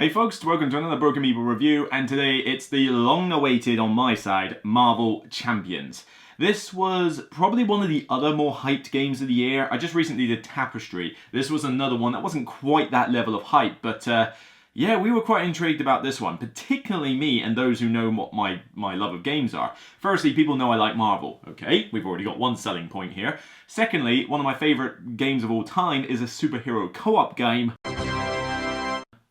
Hey folks, welcome to another Broken Meeple review, and today it's the long-awaited, on my side, Marvel Champions. This was probably one of the other more hyped games of the year. I just recently did Tapestry. This was another one that wasn't quite that level of hype, but yeah, we were quite intrigued about this one, particularly me and those who know what my love of games are. Firstly, people know I like Marvel. Okay, we've already got one selling point here. Secondly, one of my favourite games of all time is a superhero co-op game.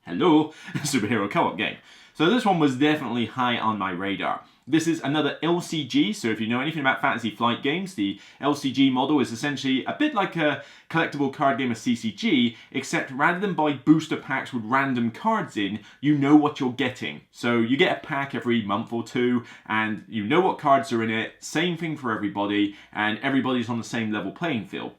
Hello, superhero co-op game. So this one was definitely high on my radar. This is another LCG, so if you know anything about Fantasy Flight games, the LCG model is essentially a bit like a collectible card game of CCG, except rather than buy booster packs with random cards in, you know what you're getting. So you get a pack every month or two, and you know what cards are in it, same thing for everybody, and everybody's on the same level playing field.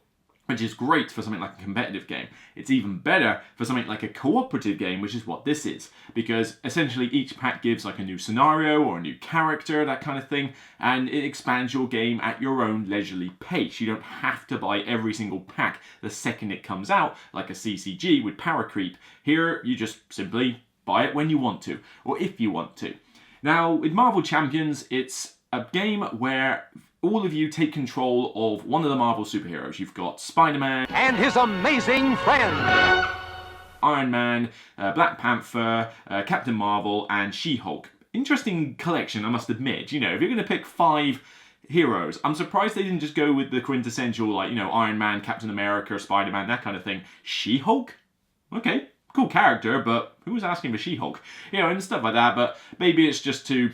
Which is great for something like a competitive game. It's even better for something like a cooperative game, which is what this is. Because essentially each pack gives like a new scenario or a new character, that kind of thing, and it expands your game at your own leisurely pace. You don't have to buy every single pack the second it comes out, like a CCG with power creep. Here, you just simply buy it when you want to, or if you want to. Now, with Marvel Champions, it's a game where all of you take control of one of the Marvel superheroes. You've got Spider-Man and his amazing friend, Iron Man, Black Panther, Captain Marvel, and She-Hulk. Interesting collection, I must admit. You know, if you're going to pick 5 heroes, I'm surprised they didn't just go with the quintessential, like, you know, Iron Man, Captain America, Spider-Man, that kind of thing. She-Hulk? Okay, cool character, but who was asking for She-Hulk? You know, and stuff like that, but maybe it's just to,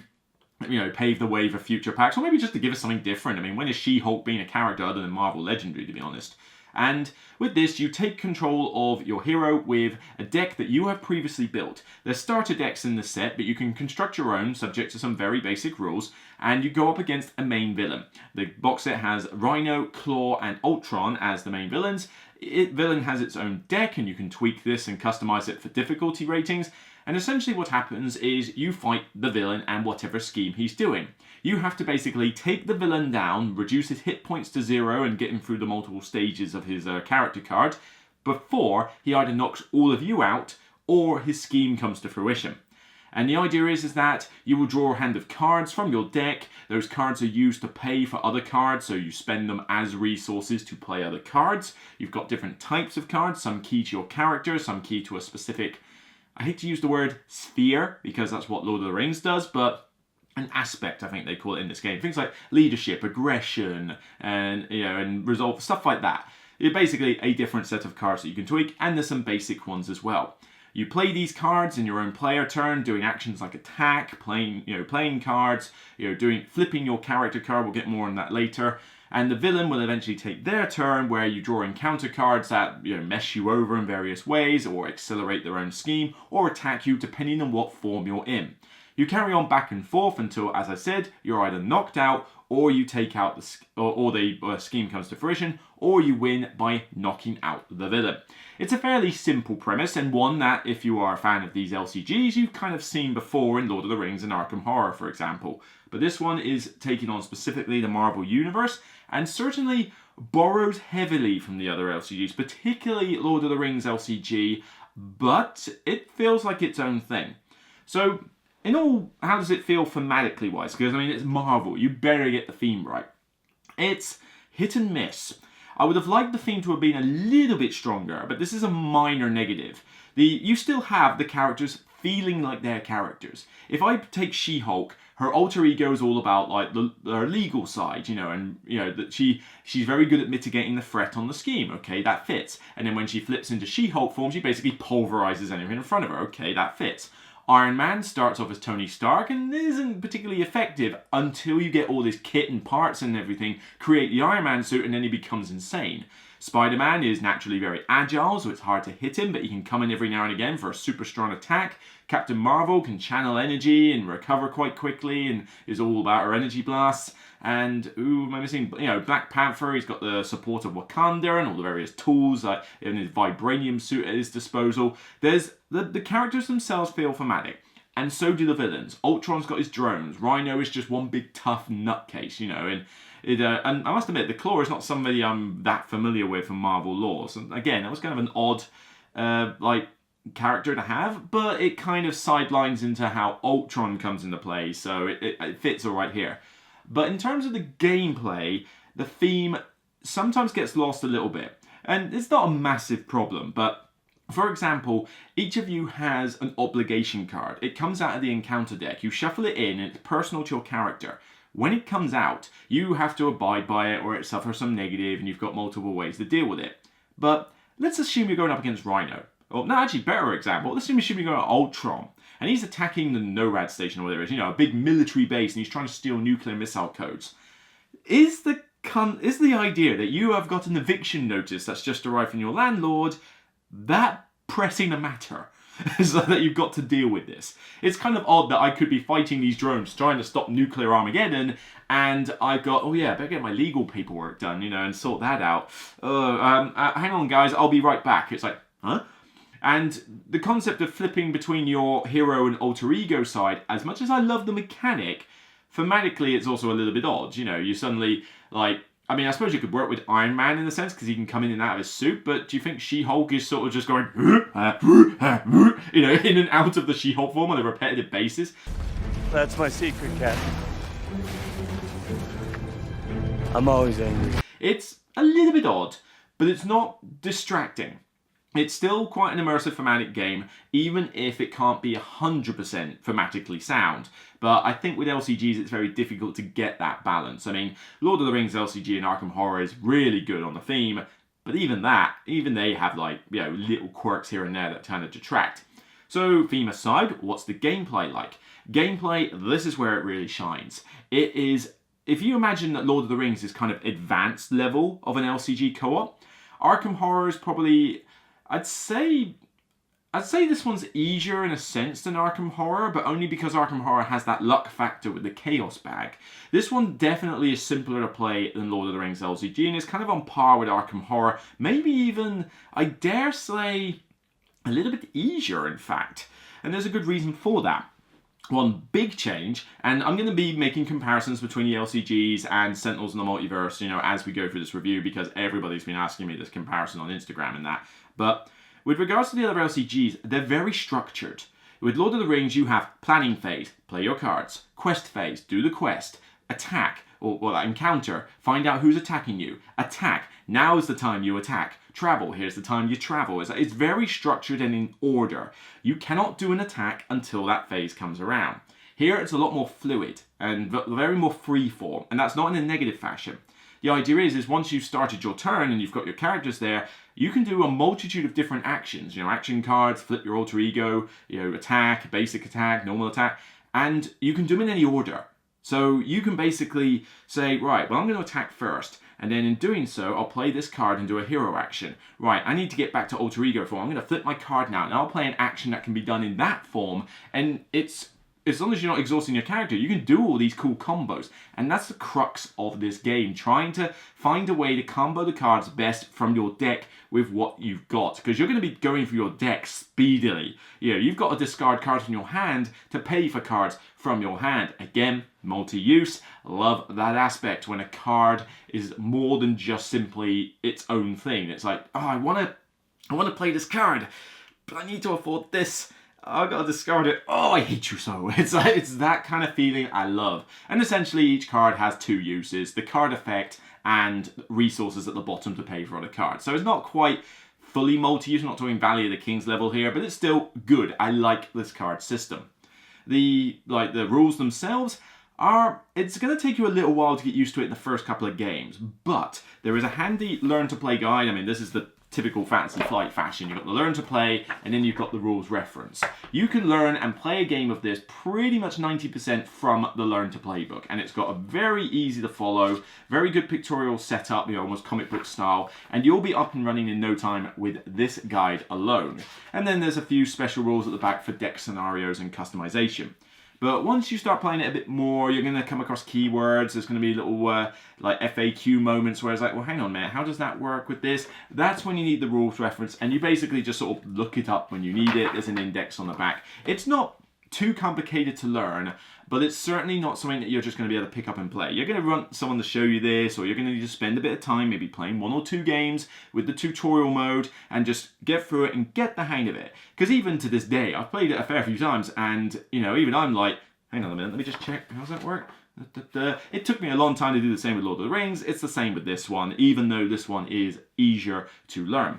you know, pave the way for future packs, or maybe just to give us something different. I mean, when is She-Hulk being a character other than Marvel Legendary, to be honest? And with this, you take control of your hero with a deck that you have previously built. There's starter decks in the set, but you can construct your own, subject to some very basic rules, and you go up against a main villain. The box set has Rhino, Claw, and Ultron as the main villains. Villain has its own deck, and you can tweak this and customize it for difficulty ratings. And essentially what happens is you fight the villain and whatever scheme he's doing. You have to basically take the villain down, reduce his hit points to 0 and get him through the multiple stages of his character card before he either knocks all of you out or his scheme comes to fruition. And the idea is that you will draw a hand of cards from your deck. Those cards are used to pay for other cards, so you spend them as resources to play other cards. You've got different types of cards, some key to your character, some key to a specific, I hate to use the word sphere, because that's what Lord of the Rings does, but an aspect, I think they call it in this game. Things like leadership, aggression, and, you know, and resolve, stuff like that. It's basically a different set of cards that you can tweak, and there's some basic ones as well. You play these cards in your own player turn, doing actions like attack, playing cards, flipping your character card. We'll get more on that later. And the villain will eventually take their turn, where you draw encounter cards that mess you over in various ways, or accelerate their own scheme, or attack you depending on what form you're in. You carry on back and forth until, as I said, you're either knocked out, or you take out the scheme comes to fruition, or you win by knocking out the villain. It's a fairly simple premise, and one that, if you are a fan of these LCGs, you've kind of seen before in Lord of the Rings and Arkham Horror, for example. But this one is taking on specifically the Marvel Universe, and certainly borrows heavily from the other LCGs, particularly Lord of the Rings LCG, but it feels like its own thing. So, in all, how does it feel thematically wise? Because, I mean, it's Marvel. You better get the theme right. It's hit and miss. I would have liked the theme to have been a little bit stronger, but this is a minor negative. You still have the characters feeling like they're characters. If I take She-Hulk, her alter ego is all about like her legal side, that she's very good at mitigating the threat on the scheme. Okay, that fits. And then when she flips into She-Hulk form, she basically pulverizes anything in front of her. Okay, that fits. Iron Man starts off as Tony Stark and isn't particularly effective until you get all this kit and parts and everything, create the Iron Man suit, and then he becomes insane. Spider-Man is naturally very agile, so it's hard to hit him, but he can come in every now and again for a super strong attack. Captain Marvel can channel energy and recover quite quickly and is all about her energy blasts. And, am I missing? Black Panther, he's got the support of Wakanda and all the various tools, like in his vibranium suit at his disposal. There's the characters themselves feel thematic, and so do the villains. Ultron's got his drones. Rhino is just one big tough nutcase, and I must admit, the Claw is not somebody I'm that familiar with from Marvel lore. So again, that was kind of an odd, character to have, but it kind of sidelines into how Ultron comes into play, so it fits alright here. But in terms of the gameplay, the theme sometimes gets lost a little bit. And it's not a massive problem, but for example, each of you has an obligation card. It comes out of the encounter deck. You shuffle it in, and it's personal to your character. When it comes out, you have to abide by it or it suffers some negative, and you've got multiple ways to deal with it. But let's assume you're going up against Rhino. Or, no, actually, better example. Let's assume you're going to Ultron. And he's attacking the NORAD station or whatever it is, a big military base, and he's trying to steal nuclear missile codes. Is the idea that you have got an eviction notice that's just arrived from your landlord that pressing a matter? So that you've got to deal with this. It's kind of odd that I could be fighting these drones trying to stop nuclear Armageddon, and I've got, oh yeah, I better get my legal paperwork done, and sort that out. Hang on guys, I'll be right back. It's like, huh? And the concept of flipping between your hero and alter ego side, as much as I love the mechanic, thematically it's also a little bit odd. You suddenly, I suppose you could work with Iron Man in a sense, because he can come in and out of his suit, but do you think She-Hulk is sort of just going, in and out of the She-Hulk form on a repetitive basis? That's my secret, Captain. I'm always angry. It's a little bit odd, but it's not distracting. It's still quite an immersive thematic game, even if it can't be 100% thematically sound. But I think with LCGs it's very difficult to get that balance. I mean, Lord of the Rings LCG and Arkham Horror is really good on the theme, but even they have little quirks here and there that kind of detract. So theme aside, what's the gameplay like? Gameplay, this is where it really shines. It is, if you imagine that Lord of the Rings is kind of advanced level of an LCG co-op, Arkham Horror is probably, I'd say this one's easier in a sense than Arkham Horror, but only because Arkham Horror has that luck factor with the Chaos bag. This one definitely is simpler to play than Lord of the Rings LCG, and is kind of on par with Arkham Horror. Maybe even, I dare say, a little bit easier in fact. And there's a good reason for that. One big change, and I'm going to be making comparisons between the LCGs and Sentinels in the Multiverse, as we go through this review, because everybody's been asking me this comparison on Instagram and that. But with regards to the other LCGs, they're very structured. With Lord of the Rings, you have planning phase, play your cards, quest phase, do the quest, attack, or encounter, find out who's attacking you, attack, now is the time you attack, travel, here's the time you travel. It's very structured and in order. You cannot do an attack until that phase comes around. Here it's a lot more fluid and very more freeform, and that's not in a negative fashion. The idea is once you've started your turn and you've got your characters there, you can do a multitude of different actions. Action cards, flip your alter ego, attack, basic attack, normal attack, and you can do them in any order. So you can basically say, right, well, I'm going to attack first, and then in doing so, I'll play this card and do a hero action. Right, I need to get back to alter ego form. I'm going to flip my card now, and I'll play an action that can be done in that form, and it's, as long as you're not exhausting your character, you can do all these cool combos. And that's the crux of this game, trying to find a way to combo the cards best from your deck with what you've got. Because you're going to be going through your deck speedily. You've got to discard cards from your hand to pay for cards from your hand. Again, multi-use. Love that aspect when a card is more than just simply its own thing. It's like, oh, I want to play this card, but I need to afford this. I've got to discard it. Oh, I hate you so. It's that kind of feeling I love. And essentially each card has two uses, the card effect and resources at the bottom to pay for other cards. So it's not quite fully multi-use, I'm not talking Valley of the Kings level here, but it's still good. I like this card system. The rules themselves are, it's going to take you a little while to get used to it in the first couple of games, but there is a handy learn to play guide. I mean, this is the typical Fantasy Flight fashion. You've got the learn to play, and then you've got the rules reference. You can learn and play a game of this pretty much 90% from the learn to play book, and it's got a very easy to follow, very good pictorial setup, almost comic book style, and you'll be up and running in no time with this guide alone. And then there's a few special rules at the back for deck scenarios and customization. But once you start playing it a bit more, you're going to come across keywords. There's going to be little FAQ moments where it's like, well, hang on a minute, how does that work with this? That's when you need the rules reference, and you basically just sort of look it up when you need it. There's an index on the back. It's not too complicated to learn, but it's certainly not something that you're just going to be able to pick up and play. You're going to want someone to show you this, or you're going to need to spend a bit of time maybe playing 1 or 2 games with the tutorial mode and just get through it and get the hang of it. Because even to this day, I've played it a fair few times, and even I'm like, hang on a minute, let me just check, how's that work? It took me a long time to do the same with Lord of the Rings. It's the same with this one, even though this one is easier to learn.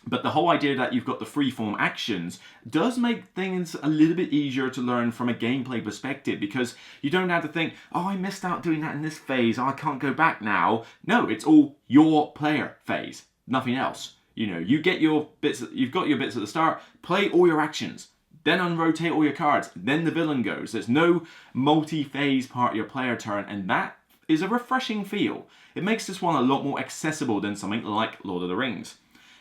But the whole idea that you've got the freeform actions does make things a little bit easier to learn from a gameplay perspective, because you don't have to think, oh, I missed out doing that in this phase, oh, I can't go back now. No, it's all your player phase, nothing else. You get your bits, you've got your bits at the start, play all your actions, then unrotate all your cards, then the villain goes. There's no multi-phase part of your player turn, and that is a refreshing feel. It makes this one a lot more accessible than something like Lord of the Rings.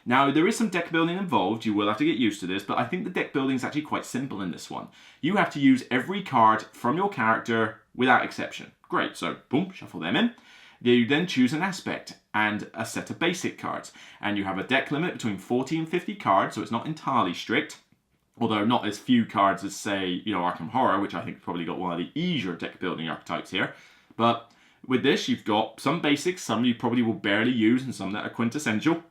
Now, there is some deck building involved, you will have to get used to this, but I think the deck building is actually quite simple in this one. You have to use every card from your character without exception. Great, so boom, shuffle them in. You then choose an aspect and a set of basic cards, and you have a deck limit between 40 and 50 cards, so it's not entirely strict. Although not as few cards as, say, Arkham Horror, which I think probably got one of the easier deck building archetypes here. But with this, you've got some basics, some you probably will barely use, and some that are quintessential.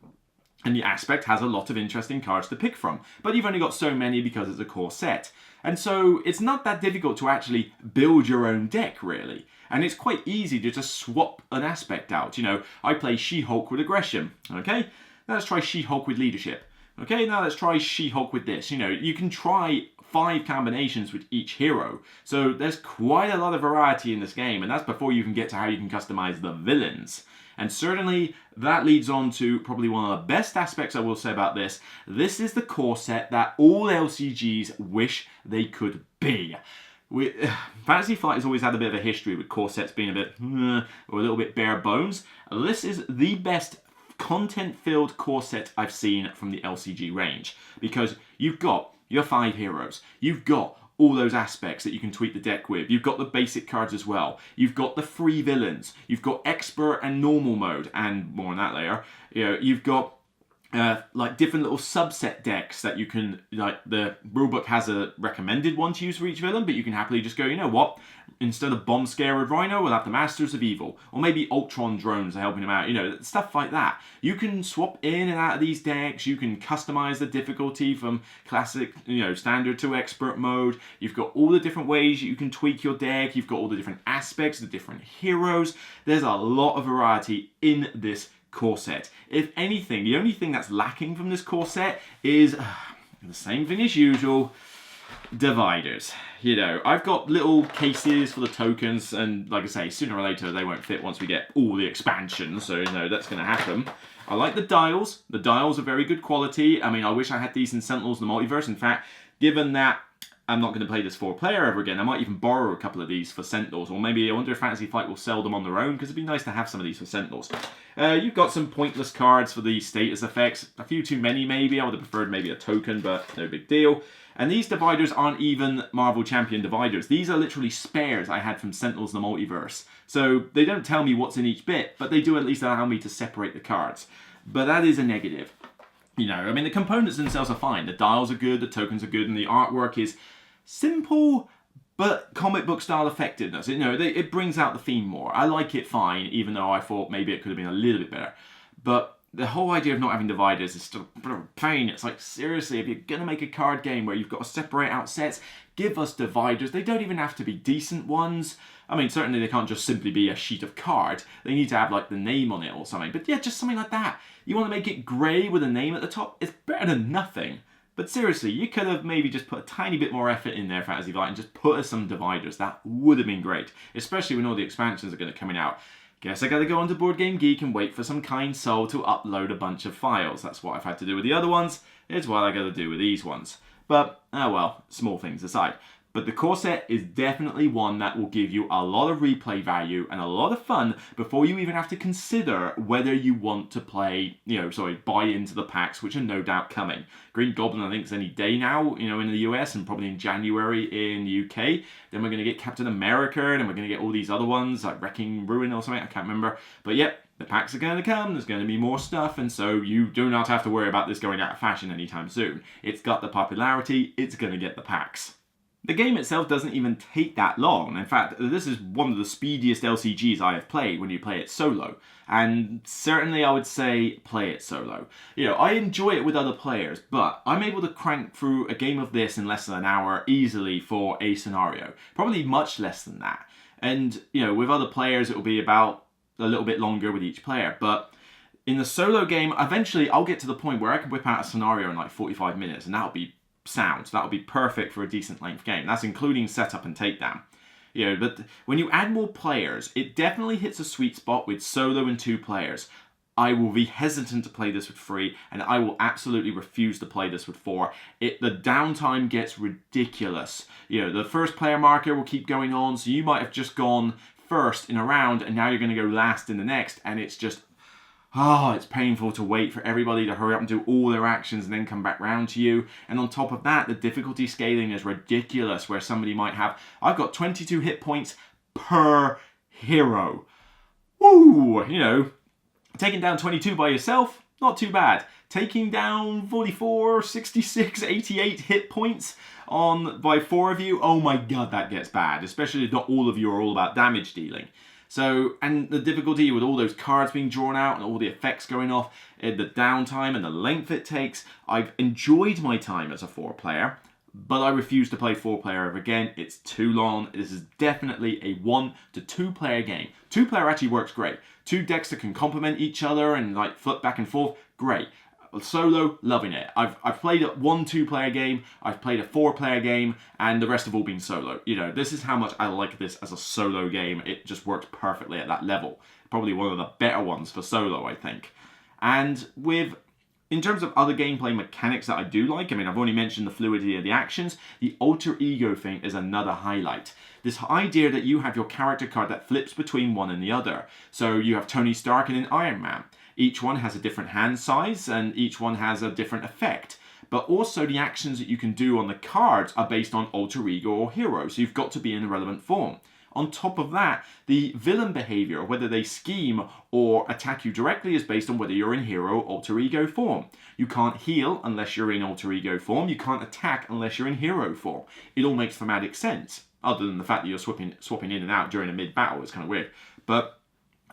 And the aspect has a lot of interesting cards to pick from. But you've only got so many because it's a core set. And so it's not that difficult to actually build your own deck, really. And it's quite easy to just swap an aspect out. I play She-Hulk with aggression. Okay, now let's try She-Hulk with leadership. Okay, now let's try She-Hulk with this. You can try 5 combinations with each hero. So there's quite a lot of variety in this game, and that's before you can get to how you can customize the villains. And certainly that leads on to probably one of the best aspects I will say about this. This is the core set that all LCGs wish they could be. Fantasy Flight has always had a bit of a history with core sets being a bit, or a little bit bare bones. This is the best content-filled core set I've seen from the LCG range, because you've got your 5 heroes, you've got all those aspects that you can tweak the deck with, you've got the basic cards as well, you've got the free villains, you've got expert and normal mode, and more on that later. You've got like different little subset decks that you can, like the rulebook has a recommended one to use for each villain, but you can happily just go, you know what, instead of Bomb Scare with Rhino, we'll have the Masters of Evil, or maybe Ultron drones are helping him out, stuff like that. You can swap in and out of these decks, you can customize the difficulty from classic, standard to expert mode, you've got all the different ways you can tweak your deck, you've got all the different aspects, the different heroes. There's a lot of variety in this core set. If anything, the only thing that's lacking from this core set is the same thing as usual, dividers. I've got little cases for the tokens, and like I say, sooner or later they won't fit once we get all the expansions, so that's going to happen. I like the dials. The dials are very good quality. I wish I had these in Sentinels in the Multiverse. In fact, given that I'm not going to play this 4-player ever again, I might even borrow a couple of these for Sentinels, or maybe I wonder if Fantasy Flight will sell them on their own, because it'd be nice to have some of these for Sentinels. You've got some pointless cards for the status effects, a few too many maybe. I would have preferred maybe a token, but no big deal. And these dividers aren't even Marvel Champion dividers. These are literally spares I had from Sentinels in the Multiverse. So they don't tell me what's in each bit, but they do at least allow me to separate the cards. But that is a negative. The components themselves are fine. The dials are good, the tokens are good, and the artwork is simple, but comic book style effectiveness. It brings out the theme more. I like it fine, even though I thought maybe it could have been a little bit better. But the whole idea of not having dividers is still a pain. It's like, seriously, if you're going to make a card game where you've got to separate out sets, give us dividers. They don't even have to be decent ones. Certainly they can't just simply be a sheet of card. They need to have, like, the name on it or something. But yeah, just something like that. You want to make it grey with a name at the top? It's better than nothing. But seriously, you could have maybe just put a tiny bit more effort in there, Fantasy Flight, and just put us some dividers. That would have been great. Especially when all the expansions are going to come out. Guess I gotta go onto Board Game Geek and wait for some kind soul to upload a bunch of files. That's what I've had to do with the other ones. It's what I gotta do with these ones. But, oh well, small things aside. But the core set is definitely one that will give you a lot of replay value and a lot of fun before you even have to consider whether you want to play, buy into the packs, which are no doubt coming. Green Goblin, I think, is any day now, in the US, and probably in January in the UK. Then we're going to get Captain America, and we're going to get all these other ones, like Wrecking Ruin or something, I can't remember. But yep, the packs are going to come, there's going to be more stuff, and so you do not have to worry about this going out of fashion anytime soon. It's got the popularity, it's going to get the packs. The game itself doesn't even take that long. In fact, this is one of the speediest LCGs I have played when you play it solo. And certainly I would say play it solo. You know, I enjoy it with other players, but I'm able to crank through a game of this in less than an hour easily for a scenario. Probably much less than that. And, you know, with other players, it will be about a little bit longer with each player. But in the solo game, eventually I'll get to the point where I can whip out a scenario in like 45 minutes, and that'll be sound. That'll be perfect for a decent length game. That's including setup and takedown. You know, but when you add more players, it definitely hits a sweet spot with solo and 2 players. I will be hesitant to play this with 3, and I will absolutely refuse to play this with 4. The downtime gets ridiculous. You know, the first player marker will keep going on, so you might have just gone first in a round, and now you're going to go last in the next, and it's just, it's painful to wait for everybody to hurry up and do all their actions and then come back round to you. And on top of that, the difficulty scaling is ridiculous, where somebody might have, I've got 22 hit points per hero. Woo! You know, taking down 22 by yourself, not too bad. Taking down 44, 66, 88 hit points by 4 of you, oh my god, that gets bad. Especially if not all of you are all about damage dealing. So, and the difficulty with all those cards being drawn out and all the effects going off, the downtime and the length it takes. I've enjoyed my time as a 4-player, but I refuse to play 4-player ever again. It's too long. This is definitely a 1 to 2 player game. 2-player actually works great. 2 decks that can complement each other and like flip back and forth, great. Solo, loving it. I've played a 1-2 player game, I've played a 4-player game, and the rest have all been solo. You know, this is how much I like this as a solo game. It just works perfectly at that level. Probably one of the better ones for solo, I think. And in terms of other gameplay mechanics that I do like, I mean, I've already mentioned the fluidity of the actions. The alter ego thing is another highlight. This idea that you have your character card that flips between one and the other. So you have Tony Stark and an Iron Man. Each one has a different hand size and each one has a different effect. But also the actions that you can do on the cards are based on alter ego or hero, so you've got to be in a relevant form. On top of that, the villain behavior, whether they scheme or attack you directly, is based on whether you're in hero or alter ego form. You can't heal unless you're in alter ego form. You can't attack unless you're in hero form. It all makes thematic sense, other than the fact that you're swapping in and out during a mid-battle. It's kind of weird. But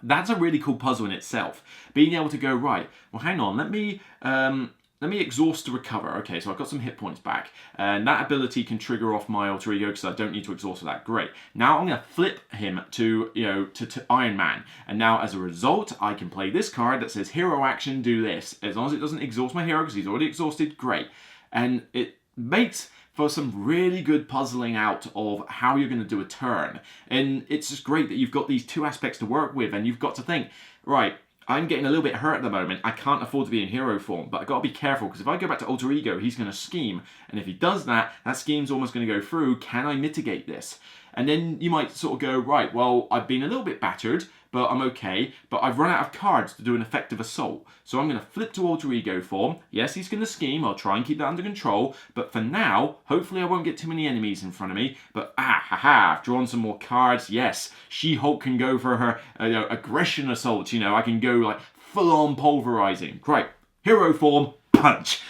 that's a really cool puzzle in itself. Being able to go, right, well, hang on, let me exhaust to recover. Okay, so I've got some hit points back. And that ability can trigger off my alter ego because I don't need to exhaust for that. Great. Now I'm going to flip him to Iron Man. And now as a result, I can play this card that says hero action, do this. As long as it doesn't exhaust my hero because he's already exhausted, great. And it makes for some really good puzzling out of how you're going to do a turn. And it's just great that you've got these 2 aspects to work with, and you've got to think, right, I'm getting a little bit hurt at the moment. I can't afford to be in hero form, but I've got to be careful because if I go back to alter ego, he's going to scheme. And if he does that, that scheme's almost going to go through. Can I mitigate this? And then you might sort of go, right, well, I've been a little bit battered, but I'm okay. But I've run out of cards to do an effective assault. So I'm going to flip to alter ego form. Yes, he's going to scheme. I'll try and keep that under control. But for now, hopefully I won't get too many enemies in front of me. But I've drawn some more cards. Yes, She-Hulk can go for her aggression assault. You know, I can go like full-on pulverizing. Great. Hero form, punch.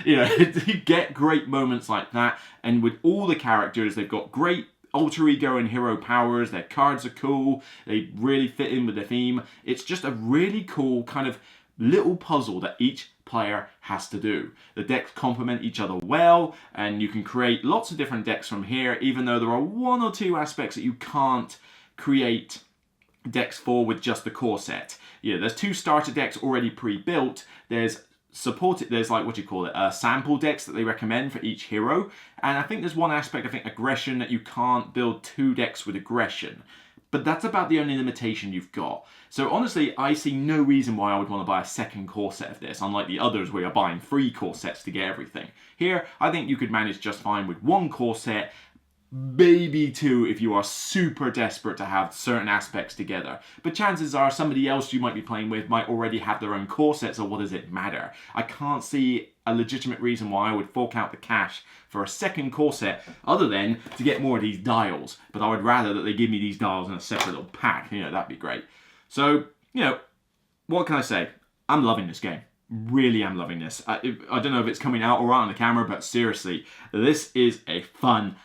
You know, you get great moments like that, and with all the characters, they've got great alter ego and hero powers. Their cards are cool. They really fit in with the theme. It's just a really cool kind of little puzzle that each player has to do. The decks complement each other well, and you can create lots of different decks from here, even though there are 1 or 2 aspects that you can't create decks for with just the core set. You know, there's 2 starter decks already pre-built. There's like, sample decks that they recommend for each hero. And I think there's one aspect, aggression, that you can't build 2 decks with aggression. But that's about the only limitation you've got. So honestly, I see no reason why I would want to buy a second core set of this, unlike the others where you're buying 3 core sets to get everything. Here, I think you could manage just fine with 1 core set, maybe 2 if you are super desperate to have certain aspects together. But chances are somebody else you might be playing with might already have their own core set, so what does it matter? I can't see a legitimate reason why I would fork out the cash for a second core set other than to get more of these dials. But I would rather that they give me these dials in a separate little pack. You know, that'd be great. So, you know, what can I say? I'm loving this game. Really am loving this. I don't know if it's coming out all right on the camera, but seriously, this is a fun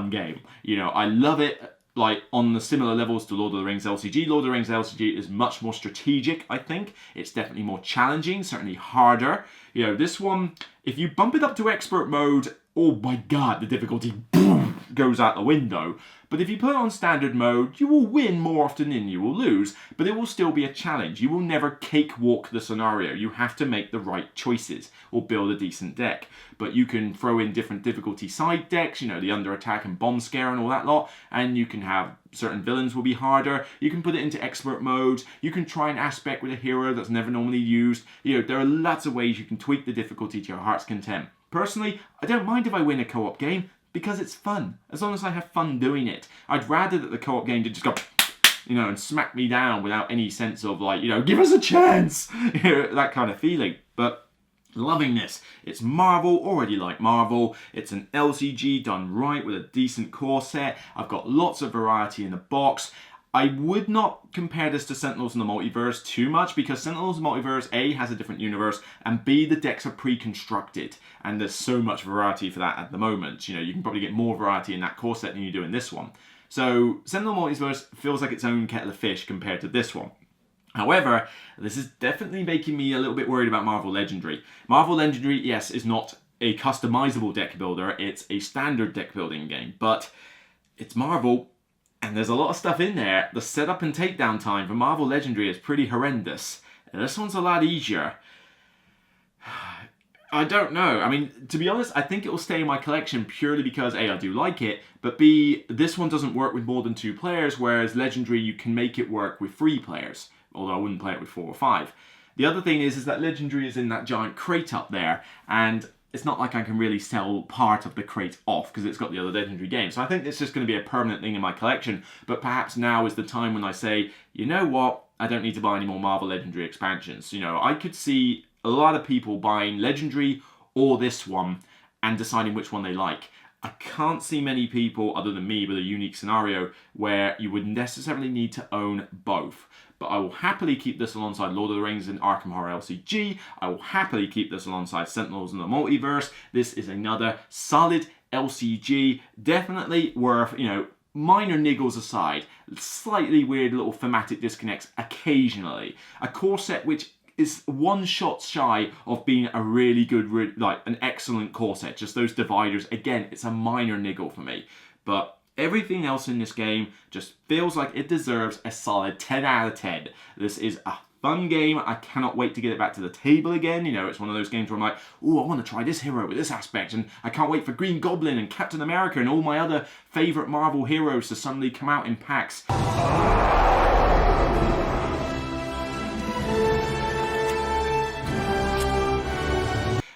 game. You know, I love it. Like on the similar levels to Lord of the Rings LCG. Lord of the Rings LCG is much more strategic, I think. It's definitely more challenging, certainly harder. You know, this one, if you bump it up to expert mode, oh my god, the difficulty boom, goes out the window. But if you put it on standard mode, you will win more often than you will lose, but it will still be a challenge. You will never cakewalk the scenario. You have to make the right choices or build a decent deck. But you can throw in different difficulty side decks, you know, the under attack and bomb scare and all that lot, and you can have certain villains will be harder. You can put it into expert mode. You can try an aspect with a hero that's never normally used. You know, there are lots of ways you can tweak the difficulty to your heart's content. Personally, I don't mind if I win a co-op game because it's fun, as long as I have fun doing it. I'd rather that the co-op game did just go, you know, and smack me down without any sense of like, you know, give us a chance, you know, that kind of feeling. But loving this. It's Marvel, already like Marvel. It's an LCG done right with a decent core set. I've got lots of variety in the box. I would not compare this to Sentinels in the Multiverse too much because Sentinels in the Multiverse, A, has a different universe, and B, the decks are pre-constructed. And there's so much variety for that at the moment. You know, you can probably get more variety in that core set than you do in this one. So Sentinel Multiverse feels like its own kettle of fish compared to this one. However, this is definitely making me a little bit worried about Marvel Legendary. Marvel Legendary, yes, is not a customizable deck builder. It's a standard deck building game, but it's Marvel. And there's a lot of stuff in there. The setup and takedown time for Marvel Legendary is pretty horrendous. And this one's a lot easier. I don't know. I mean, to be honest, I think it will stay in my collection purely because A, I do like it, but B, this one doesn't work with more than 2 players, whereas Legendary, you can make it work with 3 players. Although I wouldn't play it with 4 or 5. The other thing is that Legendary is in that giant crate up there, and it's not like I can really sell part of the crate off because it's got the other Legendary games. So I think it's just going to be a permanent thing in my collection. But perhaps now is the time when I say, you know what? I don't need to buy any more Marvel Legendary expansions. You know, I could see a lot of people buying Legendary or this one and deciding which one they like. I can't see many people, other than me, with a unique scenario where you would necessarily need to own both. But I will happily keep this alongside Lord of the Rings and Arkham Horror LCG. I will happily keep this alongside Sentinels in the Multiverse. This is another solid LCG. Definitely worth, you know, minor niggles aside, slightly weird little thematic disconnects occasionally. A core set which is one shot shy of being a really good, like an excellent core set. Just those dividers. Again, it's a minor niggle for me. But everything else in this game just feels like it deserves a solid 10 out of 10. This is a fun game. I cannot wait to get it back to the table again. You know, it's one of those games where I'm like, oh, I want to try this hero with this aspect, and I can't wait for Green Goblin and Captain America and all my other favourite Marvel heroes to suddenly come out in packs.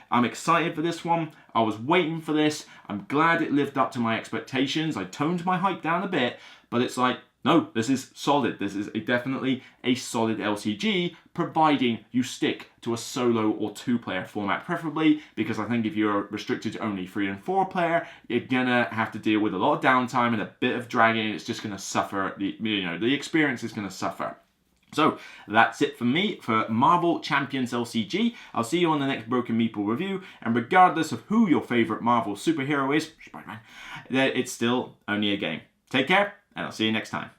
I'm excited for this one. I was waiting for this. I'm glad it lived up to my expectations. I toned my hype down a bit, but it's like, no, this is solid. This is definitely a solid LCG, providing you stick to a solo or 2-player format, preferably, because I think if you're restricted to only 3 and 4 player, you're gonna have to deal with a lot of downtime and a bit of dragging. It's just gonna suffer. The experience is gonna suffer. So that's it for me for Marvel Champions LCG. I'll see you on the next Broken Meeple review, and regardless of who your favourite Marvel superhero is, Spider-Man, it's still only a game. Take care, and I'll see you next time.